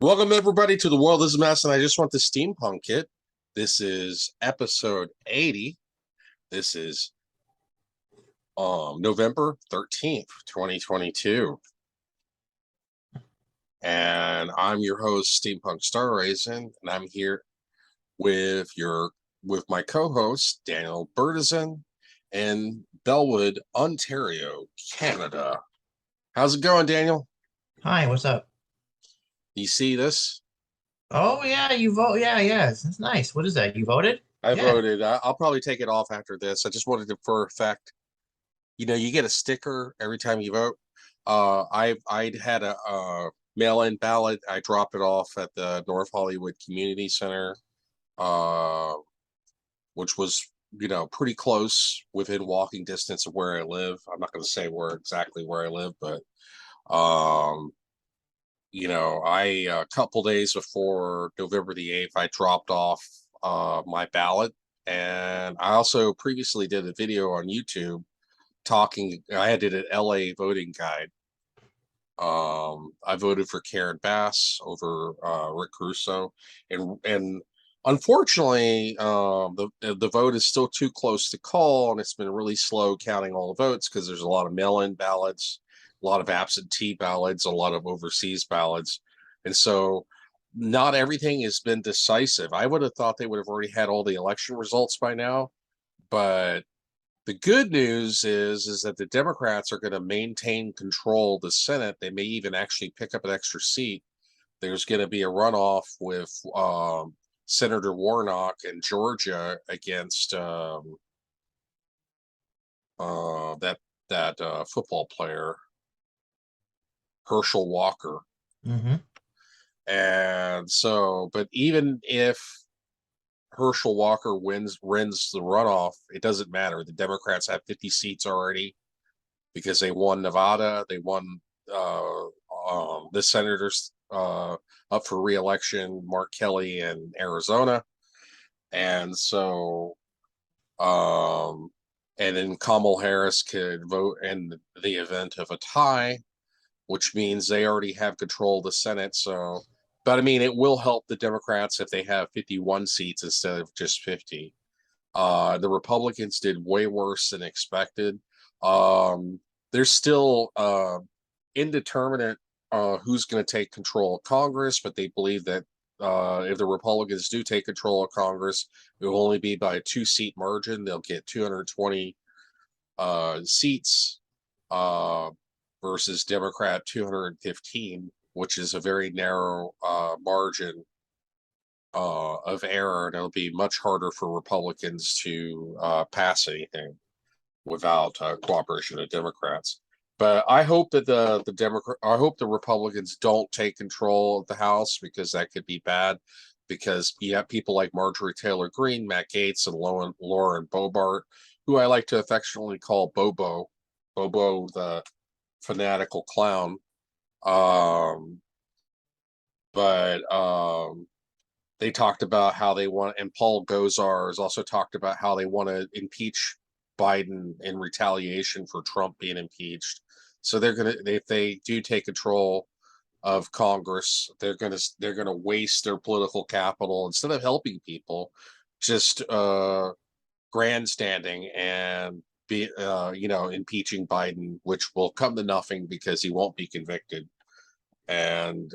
Welcome everybody to the world is a mess, and I just want the steampunk kit. This is episode 80. This is November 13th, 2022. And I'm your host, Steampunk Star Raisin, and I'm here with my co-host, Daniel Bertizan in Bellwood, Ontario, Canada. How's it going, Daniel? Hi, what's up? You see this? Oh yeah, you vote. Yeah, yeah, it's nice. What is that? You voted? I Yeah. voted. I'll probably take it off after this. I just wanted to, for effect, you get a sticker every time you vote. I'd had a mail-in ballot. I dropped it off at the North Hollywood Community Center, uh, which was pretty close within walking distance of where I live. I'm not going to say where I live, but um, I a couple days before November the 8th, I dropped off my ballot, and I also previously did a video on YouTube talking. I did an LA voting guide. I voted for Karen Bass over Rick Caruso, and unfortunately, the vote is still too close to call, and it's been really slow counting all the votes because there's a lot of mail-in ballots, a lot of absentee ballots, a lot of overseas ballots, and so not everything has been decisive. I would have thought they would have already had all the election results by now, but the good news is that the Democrats are going to maintain control of the Senate. They may even actually pick up an extra seat. There's going to be a runoff with Senator Warnock in Georgia against that football player Herschel Walker. Mm-hmm. And so, but even if Herschel Walker wins the runoff, it doesn't matter. The Democrats have 50 seats already because they won Nevada, they won the senators up for reelection, Mark Kelly in Arizona, and so and then Kamala Harris could vote in the event of a tie, which means they already have control of the Senate. So, but I mean, it will help the Democrats if they have 51 seats instead of just 50. The Republicans did way worse than expected. Um, there's still indeterminate who's going to take control of Congress, but they believe that if the Republicans do take control of Congress, it will only be by a two-seat margin. They'll get 220 seats uh, versus Democrat 215, which is a very narrow margin of error, and it'll be much harder for Republicans to pass anything without cooperation of Democrats. But I hope that I hope the Republicans don't take control of the House because that could be bad. Because you have people like Marjorie Taylor Greene, Matt Gaetz, and Lauren Boebert, who I like to affectionately call Bobo the fanatical clown. Um, but they talked about how they want, and Paul Gosar has also talked about how they want to impeach Biden in retaliation for Trump being impeached. So if they do take control of Congress, they're gonna waste their political capital instead of helping people, just grandstanding and be impeaching Biden, which will come to nothing because he won't be convicted. And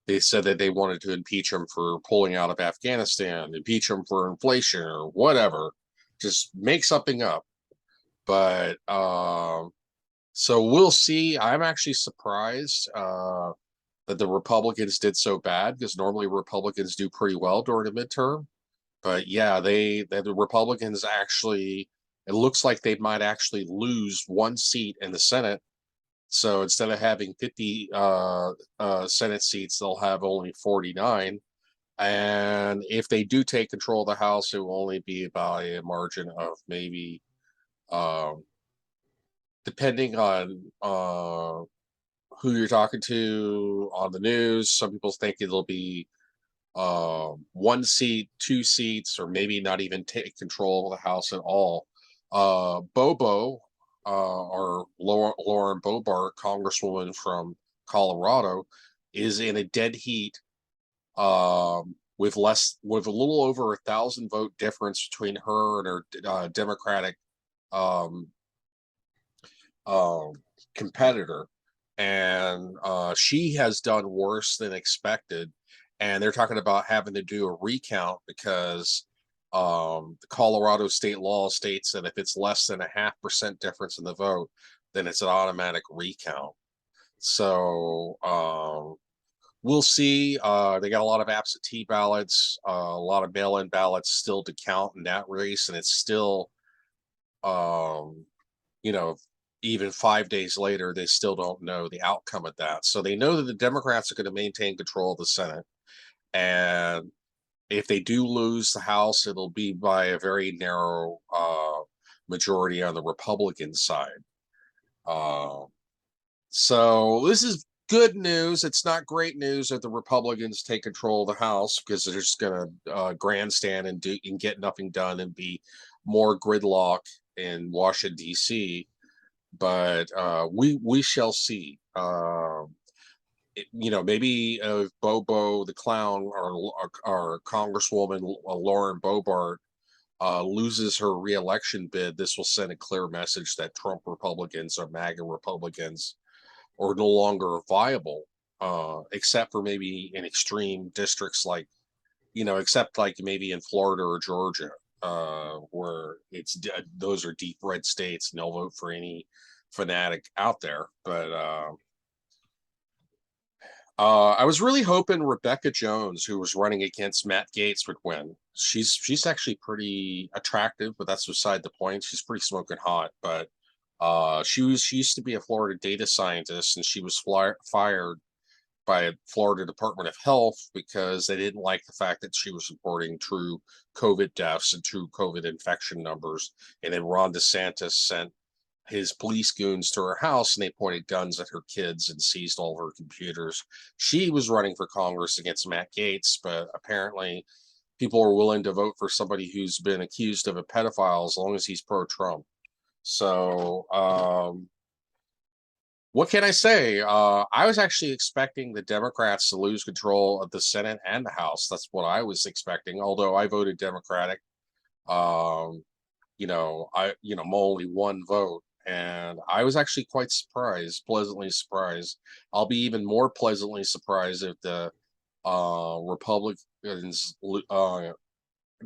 they said that they wanted to impeach him for pulling out of Afghanistan, impeach him for inflation or whatever. Just make something up. But so we'll see. I'm actually surprised that the Republicans did so bad because normally Republicans do pretty well during the midterm. But yeah, the Republicans actually, it looks like they might actually lose one seat in the Senate. So instead of having 50 Senate seats, they'll have only 49. And if they do take control of the House, it will only be by a margin of maybe, um, depending on who you're talking to on the news. Some people think it'll be one seat, two seats, or maybe not even take control of the House at all. Bobo, or Lauren Boebert, Congresswoman from Colorado, is in a dead heat, with a little over 1,000 vote difference between her and her Democratic um, uh, competitor, and she has done worse than expected. And they're talking about having to do a recount because the Colorado state law states that if it's less than 0.5% difference in the vote, then it's an automatic recount. So we'll see. They got a lot of absentee ballots, a lot of mail-in ballots still to count in that race, and it's still, um, you know, even 5 days later, they still don't know the outcome of that. So they know that the Democrats are going to maintain control of the Senate, and if they do lose the House, it'll be by a very narrow majority on the Republican side. Uh, So this is good news. It's not great news that the Republicans take control of the House because they're just going to grandstand and do and get nothing done and be more gridlock in Washington D.C. But we shall see. Maybe Bobo the clown or Congresswoman Lauren Boebert loses her reelection bid. This will send a clear message that Trump Republicans or MAGA Republicans or no longer viable, except for maybe in extreme districts like, except like maybe in Florida or Georgia, where those are deep red states and they'll vote for any fanatic out there. But I was really hoping Rebecca Jones, who was running against Matt Gaetz, would win. She's actually pretty attractive, but that's beside the point. She's pretty smoking hot, but she used to be a Florida data scientist, and she was fired by Florida Department of Health because they didn't like the fact that she was reporting true COVID deaths and true COVID infection numbers. And then Ron DeSantis sent his police goons to her house and they pointed guns at her kids and seized all of her computers. She was running for Congress against Matt Gaetz, but apparently people are willing to vote for somebody who's been accused of a pedophile as long as he's pro-Trump. So, what can I say? I was actually expecting the Democrats to lose control of the Senate and the House. That's what I was expecting. Although I voted Democratic, um, I'm only one vote, and I was actually quite surprised, pleasantly surprised. I'll be even more pleasantly surprised if the Republicans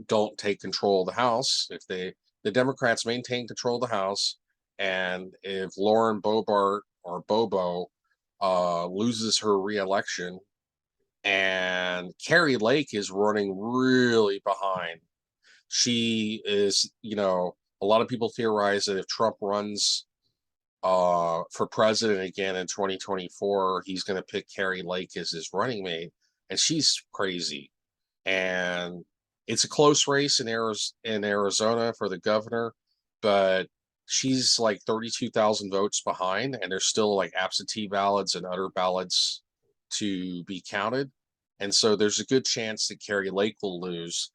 don't take control of the House. If the Democrats maintain control of the House, and if Lauren Boebert or Bobo loses her reelection, and Carrie Lake is running really behind. She is, a lot of people theorize that if Trump runs for president again in 2024, he's going to pick Carrie Lake as his running mate, and she's crazy. And it's a close race in Arizona for the governor, but she's like 32,000 votes behind, and there's still like absentee ballots and other ballots to be counted. And so there's a good chance that Carrie Lake will lose.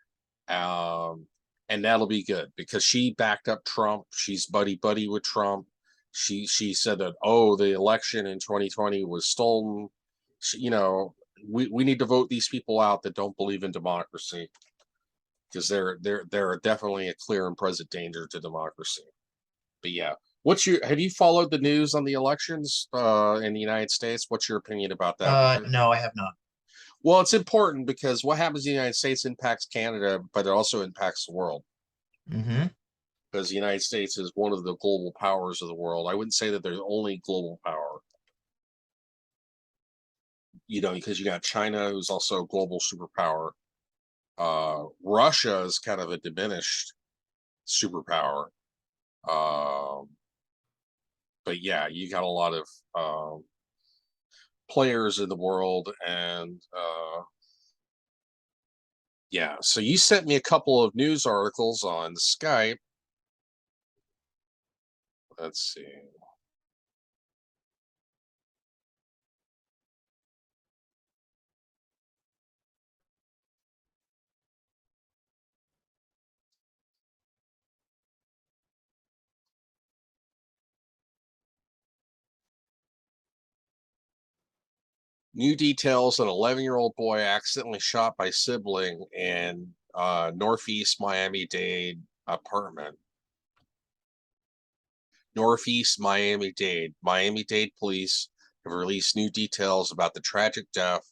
Um, and that'll be good because she backed up Trump. She's buddy buddy with Trump. She said that, oh, the election in 2020 was stolen. We need to vote these people out that don't believe in democracy because they're definitely a clear and present danger to democracy. But yeah, have you followed the news on the elections in the United States? What's your opinion about that? Because No, I have not. well, it's important because what happens in the United States impacts Canada, but it also impacts the world. Mm-hmm. Because the United States is one of the global powers of the world. I wouldn't say that they're the only global power. Because you got China, who's also a global superpower. Russia is kind of a diminished superpower. Um, but yeah, you got a lot of players in the world, and yeah. So you sent me a couple of news articles on Skype. Let's see. New details: an 11-year-old boy accidentally shot by sibling in Northeast Miami-Dade apartment. Northeast Miami-Dade. Miami-Dade police have released new details about the tragic death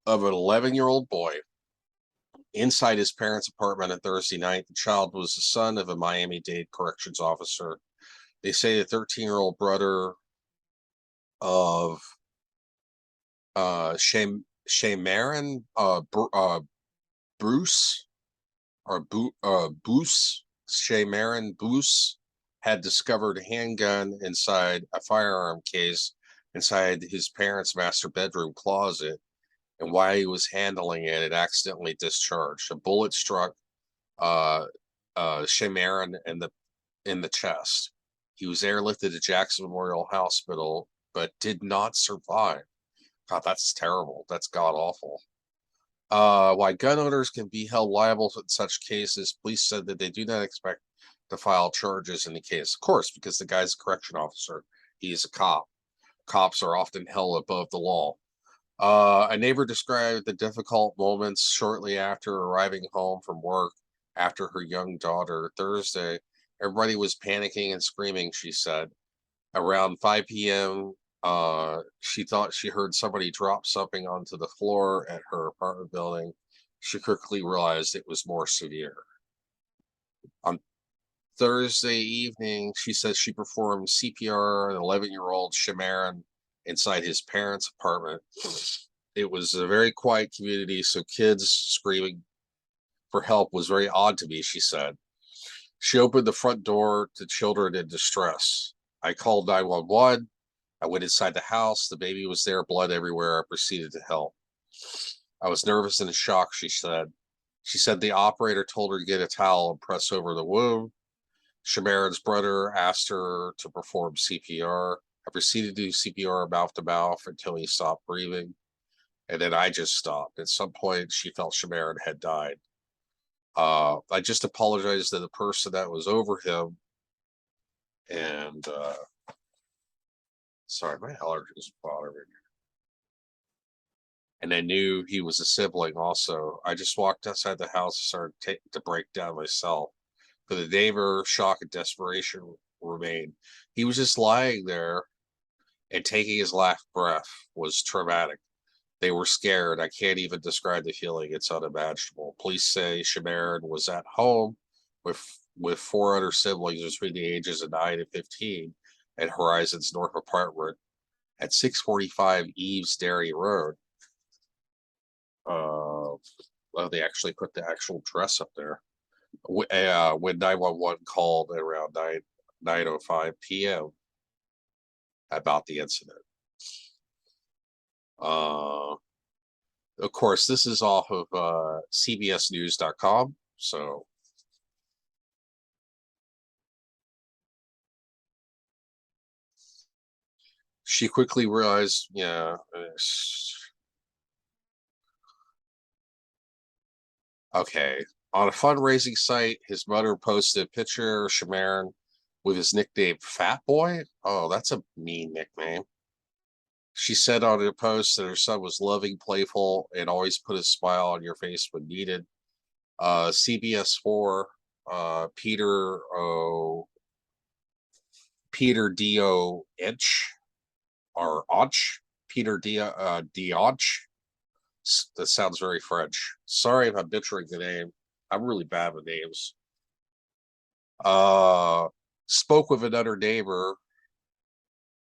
of an 11-year-old boy inside his parents' apartment on Thursday night. The child was the son of a Miami-Dade corrections officer. They say the 13-year-old brother of Shamaran Bruce Boos Shamaran Boos had discovered a handgun inside a firearm case inside his parents' master bedroom closet, and while he was handling it, it accidentally discharged. A bullet struck Shamaran in the chest. He was airlifted to Jackson Memorial Hospital, but did not survive. God, that's terrible. That's god awful. Why gun owners can be held liable in such cases, police said that they do not expect to file charges in the case. Of course, because the guy's a correction officer. He's a cop. Cops are often held above the law. A neighbor described the difficult moments shortly after arriving home from work after her young daughter Thursday. Everybody was panicking and screaming, she said. Around 5 p.m., she thought she heard somebody drop something onto the floor at her apartment building. She quickly realized it was more severe. On Thursday evening, she said she performed CPR on an 11-year-old Shamaran inside his parents' apartment. It was a very quiet community, so kids screaming for help was very odd to me, she said. She opened the front door to children in distress. I called 911. I went inside the house. The baby was there, blood everywhere. I proceeded to help. I was nervous and in shock, she said. She said the operator told her to get a towel and press over the wound. Shamaran's brother asked her to perform CPR. I proceeded to do CPR mouth to mouth until he stopped breathing. And then I just stopped. At some point, she felt Shamaran had died. I just apologized to the person that was over him. And sorry, my allergies bothering me. And I knew he was a sibling also. I just walked outside the house and started to break down myself. But the neighbor, shock and desperation remained. He was just lying there and taking his last breath was traumatic. They were scared. I can't even describe the feeling. It's unimaginable. Police say Shamaran was at home with 4 other siblings between the ages of 9 and 15 at Horizon's North apartment at 645 Eves Dairy Road. Well, they actually put the actual address up there. When 911 called at around 9:05 p.m. about the incident. Of course, this is off of cbsnews.com. So she quickly realized, yeah. Okay. On a fundraising site, his mother posted a picture of Shamaran with his nickname Fat Boy. Oh, that's a mean nickname. She said on her post that her son was loving, playful, and always put a smile on your face when needed. CBS4, Peter Dio Inch or Auch, Peter Dionch. That sounds very French. Sorry if I'm butchering the name. I'm really bad with names. Spoke with another neighbor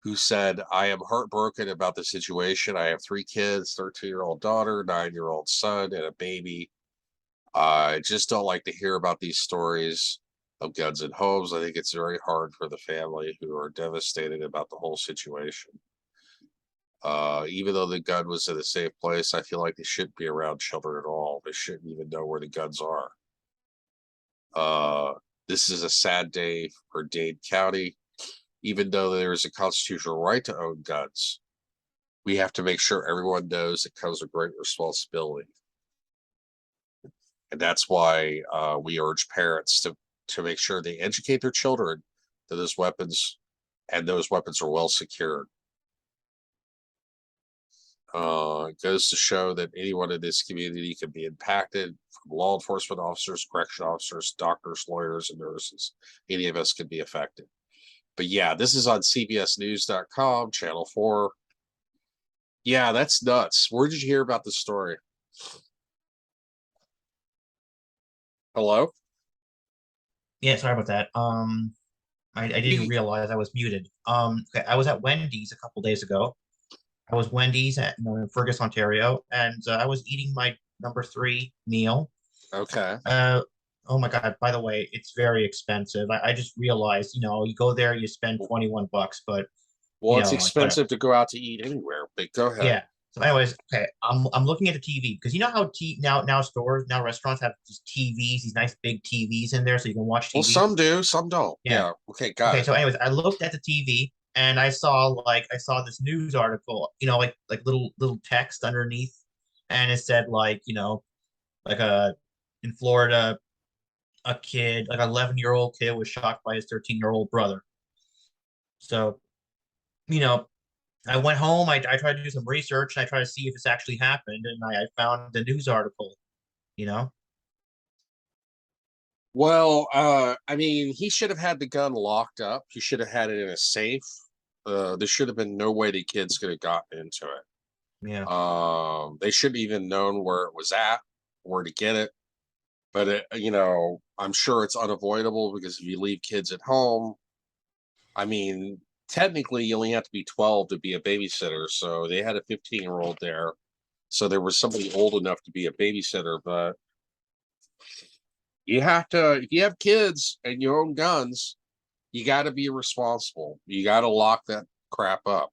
who said, I am heartbroken about the situation. I have 3 kids, 13-year-old daughter, 9-year-old son, and a baby. I just don't like to hear about these stories of guns in homes. I think it's very hard for the family who are devastated about the whole situation. Even though the gun was in a safe place, I feel like they shouldn't be around children at all. They shouldn't even know where the guns are. This is a sad day for Dade County. Even though there is a constitutional right to own guns, we have to make sure everyone knows it comes with great responsibility. And that's why we urge parents to make sure they educate their children that those weapons are well secured. It goes to show that anyone in this community can be impacted, from law enforcement officers, correction officers, doctors, lawyers, and nurses. Any of us can be affected. But yeah, this is on CBSNews.com, Channel 4. Yeah, that's nuts. Where did you hear about this story? Hello? Yeah, sorry about that. I didn't You, realize I was muted. Okay, I was at Wendy's a couple days ago. I was Wendy's at in Fergus, Ontario, and I was eating my number three meal. okay. Uh, oh my God, by the way, it's very expensive. I just realized, you go there, you spend 21 bucks, but Well, it's like whatever. expensive to go out to eat anywhere, but go ahead. Yeah. So anyways, okay, I'm looking at the TV because you know how now stores, now restaurants have these TVs, these nice big TVs in there so you can watch Well, TV. some do, some don't. Yeah. Yeah. Okay, got Okay, it. so anyways, I looked at the TV and I saw this news article, like little text underneath, and it said like a in Florida, a kid, like an 11-year-old kid was shot by his 13-year-old brother. So, you know, I went home, I tried to do some research, and I tried to see if this actually happened, and I found the news article, you know? Well, I mean, he should have had the gun locked up. He should have had it in a safe. There should have been no way the kids could have gotten into it. Yeah. They should have even known where it was at, where to get it. But I'm sure it's unavoidable because if you leave kids at home, I mean, technically you only have to be 12 to be a babysitter. So they had a 15-year-old there. So there was somebody old enough to be a babysitter, but you have to, if you have kids and you own guns, you got to be responsible. You got to lock that crap up.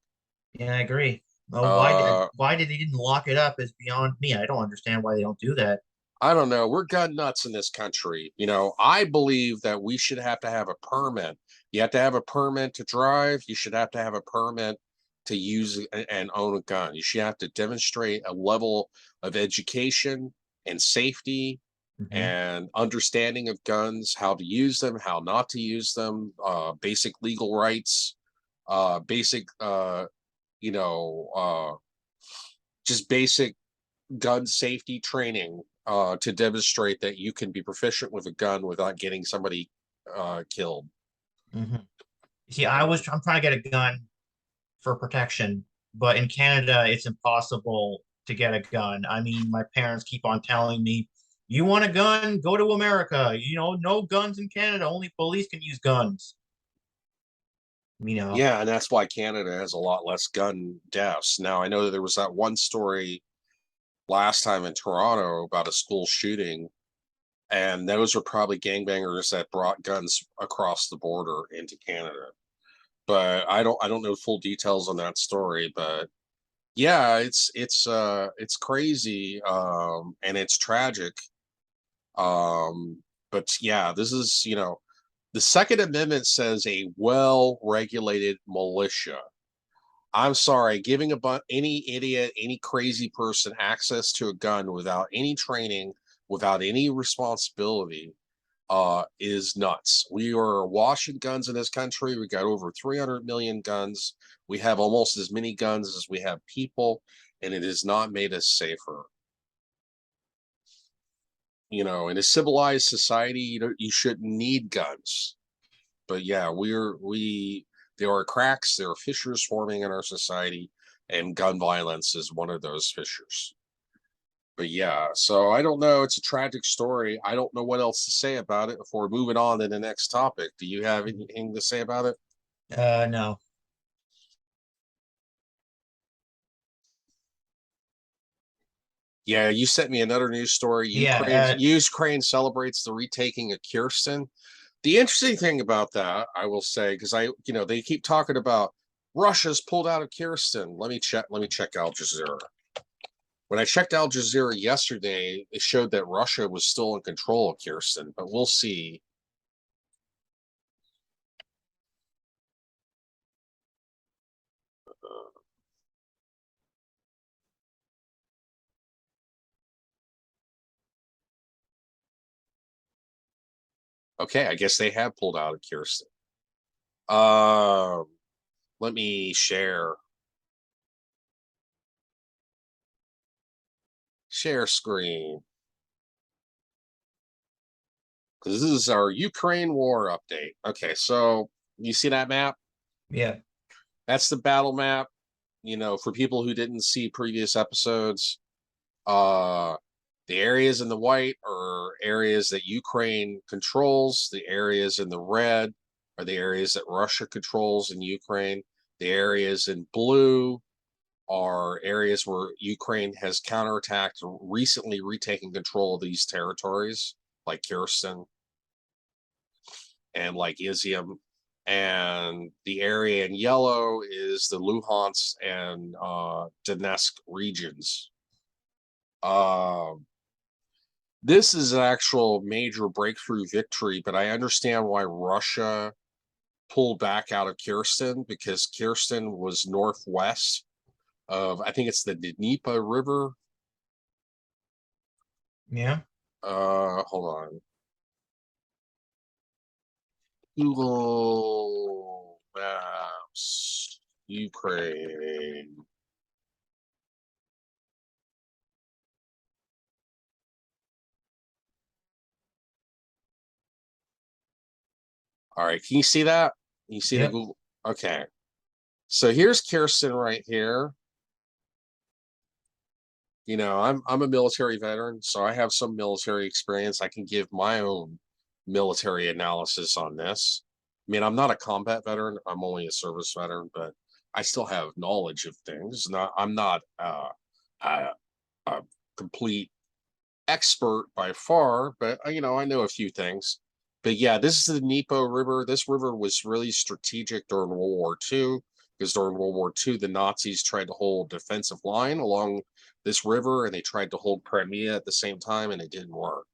Yeah, I agree. Well, Uh, why did they didn't lock it up is beyond me. I don't understand why they don't do that. I don't know. We're gun nuts in this country. I believe that we should have to have a permit. You have to have a permit to drive. You should have to have a permit to use and own a gun. You should have to demonstrate a level of education and safety Hmm. and understanding of guns, how to use them, how not to use them, basic legal rights, basic, you know, uh, just basic gun safety training to demonstrate that you can be proficient with a gun without getting somebody killed. Hmm. See, I'm trying to get a gun for protection, but in Canada, it's impossible to get a gun. I mean, my parents keep on telling me, "You want a gun? Go to America. No guns in Canada. Only police can use guns." You know, Yeah, and that's why Canada has a lot less gun deaths. Now, I know that there was that one story last time in Toronto about a school shooting, and those were probably gangbangers that brought guns across the border into Canada. But I don't know full details on that story, but yeah, it's crazy and it's tragic. But yeah, this is, the Second Amendment says a well-regulated militia. I'm sorry, giving any idiot, any crazy person access to a gun without any training, without any responsibility, is nuts. We are washing guns in this country. We got over 300 million guns. We have almost as many guns as we have people, and it has not made us safer. In a civilized society, you shouldn't need guns. But yeah, there are cracks, there are fissures forming in our society, and gun violence is one of those fissures. But yeah, so I don't know. It's a tragic story. I don't know what else to say about it before moving on to the next topic. Do you have anything to say about it? no. Yeah, you sent me another news story. Yeah, Ukraine celebrates the retaking of Kherson. The interesting thing about that, I will say, because they keep talking about Russia's pulled out of Kherson. Let me check Al Jazeera. When I checked Al Jazeera yesterday, it showed that Russia was still in control of Kherson, but we'll see. Okay, I guess they have pulled out of Kherson. Um, Let me share. Share screen. Because this is our Ukraine war update. Okay, so you see that map? Yeah. That's the battle map. You know, for people who didn't see previous episodes, uh the areas in the white are areas that Ukraine controls. The areas in the red are the areas that Russia controls in Ukraine. The areas in blue are areas where Ukraine has counterattacked, recently retaken control of these territories, like Kherson and like Izium. And the area in yellow is the Luhansk and Donetsk regions. This is an actual major breakthrough victory, but I understand why Russia pulled back out of Kherson, because Kherson was northwest of, I think it's the Dnieper River. Yeah. Hold on. Google Maps, Ukraine. All right, can you see that? You see the Yep. Google? Okay. So here's Kherson right here. You know, I'm a military veteran, so I have some military experience. I can give my own military analysis on this. I mean, I'm not a combat veteran, I'm only a service veteran, but I still have knowledge of things. I'm not a, a complete expert by far, but you know, I know a few things. But yeah, this is the Dnieper River. This river was really strategic during World War II, because during World War II, the Nazis tried to hold defensive line along this river, and they tried to hold Crimea at the same time, and it didn't work.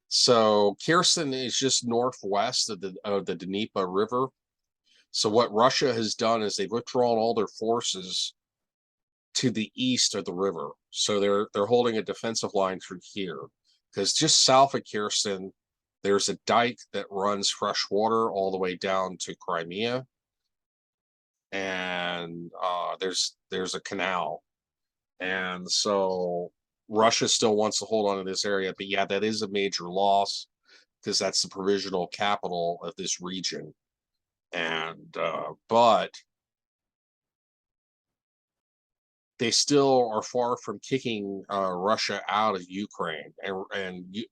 So Kherson is just northwest of the Dnieper River. So what Russia has done is they've withdrawn all their forces to the east of the river. So they're holding a defensive line through here, because just south of Kherson, there's a dike that runs fresh water all the way down to Crimea, and there's a canal, and so Russia still wants to hold on to this area. But yeah, that is a major loss, because that's the provisional capital of this region, and but they still are far from kicking Russia out of Ukraine,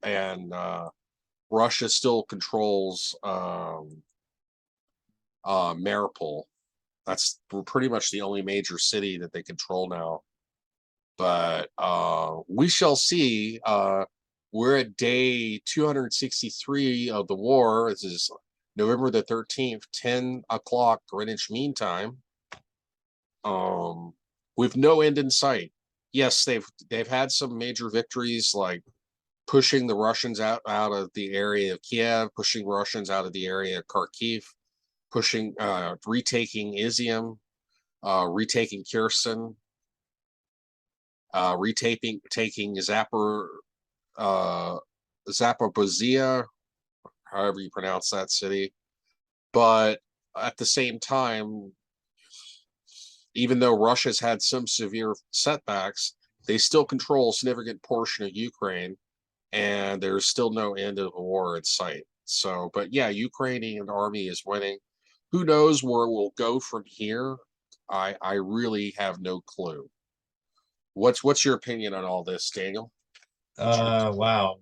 and Russia still controls Mariupol. That's pretty much the only major city that they control now. But we shall see. We're at day 263 of the war. This is November the 13th, 10 o'clock Greenwich Mean Time. With no end in sight. Yes, they've had some major victories, like pushing the Russians out of the area of Kiev, pushing Russians out of the area of Kharkiv, pushing retaking Izium, retaking Kherson, taking uh, Zaporizhia, however you pronounce that city. But at the same time, even though Russia's had some severe setbacks, they still control a significant portion of Ukraine, and there's still no end of the war in sight. So, but yeah, Ukrainian army is winning. Who knows where we'll go from here? I really have no clue. What's your opinion on all this, Daniel? Wow.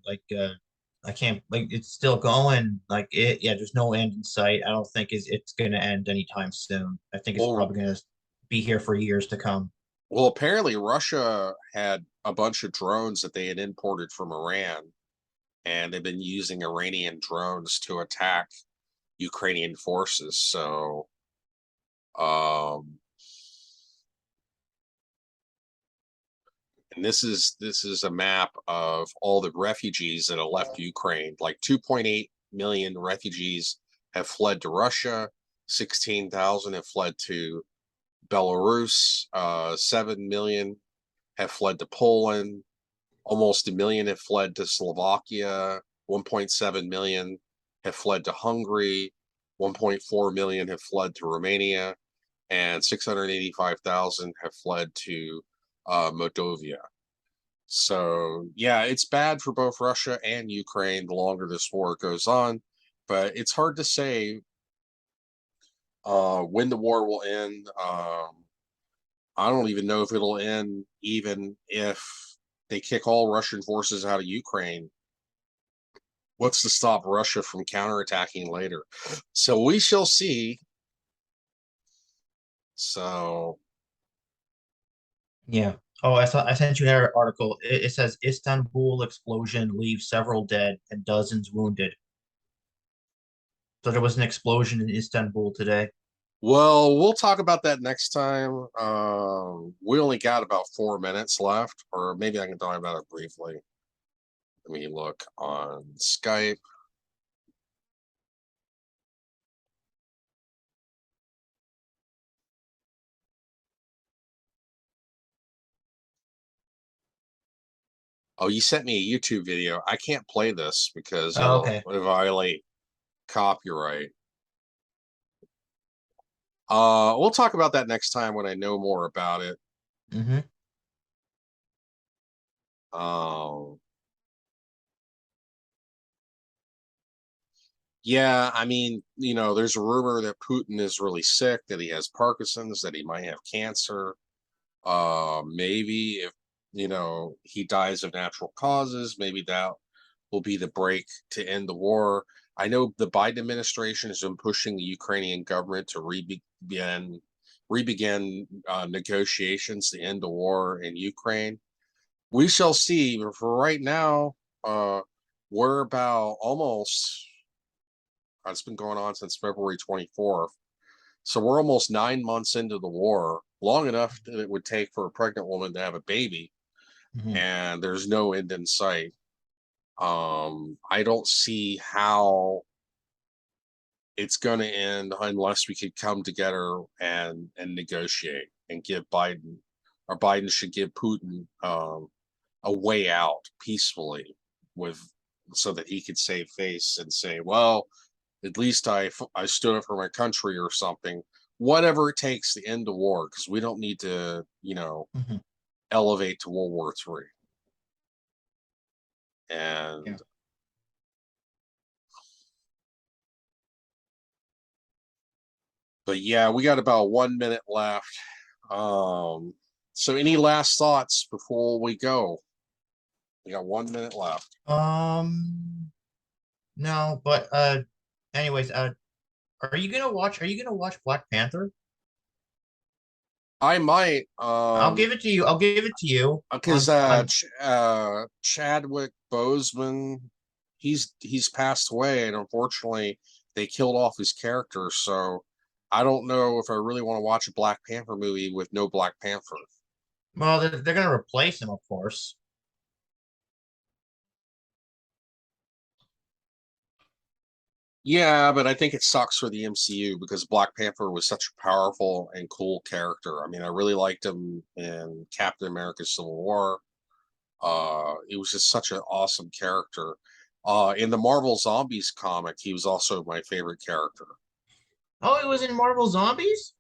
I can't, like, it's still going. Like it, yeah, there's no end in sight. I don't think it's gonna end anytime soon. I think it's Well, probably gonna be here for years to come. well, apparently Russia had a bunch of drones that they had imported from Iran, and they've been using Iranian drones to attack Ukrainian forces. So, um, and this is a map of all the refugees that have left Ukraine. Like 2.8 million refugees have fled to Russia. 16,000 have fled to Belarus. 7 million have fled to Poland. Almost a million have fled to Slovakia. 1.7 million have fled to Hungary. 1.4 million have fled to Romania, and 685,000 have fled to Moldova. So yeah, it's bad for both Russia and Ukraine the longer this war goes on, but it's hard to say when the war will end. I don't even know if it'll end even if they kick all Russian forces out of Ukraine. What's to stop Russia from counterattacking later? So we shall see. So Yeah. Oh, I sent you an article. It says Istanbul explosion leaves several dead and dozens wounded. So there was an explosion in Istanbul today. well, we'll talk about that next time. We only got about 4 minutes left, or maybe I can talk about it briefly. Let me look on Skype. Oh, you sent me a YouTube video. I can't play this because Oh, it'll okay. violate copyright. We'll talk about that next time when I know more about it. Mm-hmm. Um, yeah, I mean, there's a rumor that Putin is really sick, that he has Parkinson's, that he might have cancer. Maybe if he dies of natural causes, maybe that will be the break to end the war. I know the Biden administration has been pushing the Ukrainian government to rebegin negotiations to end the war in Ukraine. We shall see. But for right now, we're about almost. It's been going on since February 24th. So we're almost 9 months into the war, long enough that it would take for a pregnant woman to have a baby, Mm-hmm. and there's no end in sight. I don't see how it's going to end unless we could come together and negotiate and give Biden, or Biden should give Putin a way out peacefully, with so that he could save face and say, well, at least I stood up for my country or something. Whatever it takes to end the war, because we don't need to, Mm-hmm. elevate to World War III. Yeah. And but yeah, we got about 1 minute left. Um, so any last thoughts before we go? We got 1 minute left. No, but anyways, are you gonna watch Black Panther? I might, I'll give it to you. I'll give it to you because on Chadwick Boseman, he's passed away, and unfortunately, they killed off his character. So I don't know if I really want to watch a Black Panther movie with no Black Panther. well, they're gonna replace him, of course. Yeah, but I think it sucks for the MCU because Black Panther was such a powerful and cool character. I mean, I really liked him in Captain America Civil War. He was just such an awesome character. In the Marvel Zombies comic, he was also my favorite character. Oh, he was in Marvel Zombies?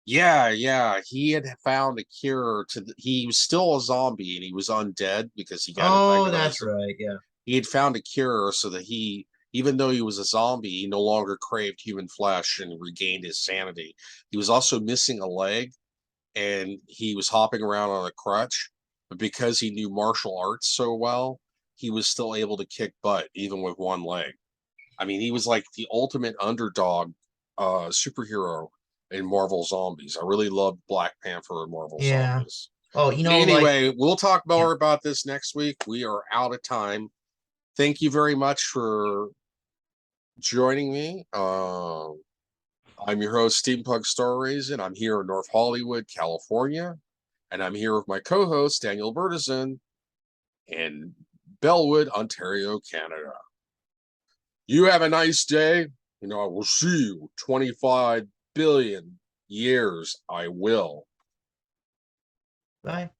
Yeah, yeah, he had found a cure he was still a zombie and he was undead because he got Oh, infected by that's right. Yeah. he had found a cure so that even though he was a zombie, he no longer craved human flesh and regained his sanity. He was also missing a leg and he was hopping around on a crutch, but because he knew martial arts so well, he was still able to kick butt even with one leg. I mean, he was like the ultimate underdog superhero in Marvel Zombies. I really loved Black Panther and Marvel Yeah. Zombies. Oh, But like anyway, we'll talk yeah. more about this next week. We are out of time. Thank you very much for joining me. I'm your host, Steampunk Star Raisin. I'm here in North Hollywood, California, and I'm here with my co-host, Daniel Bertizan, in Bellwood, Ontario, Canada. You have a nice day. I will see you 25 billion years. I will. Bye.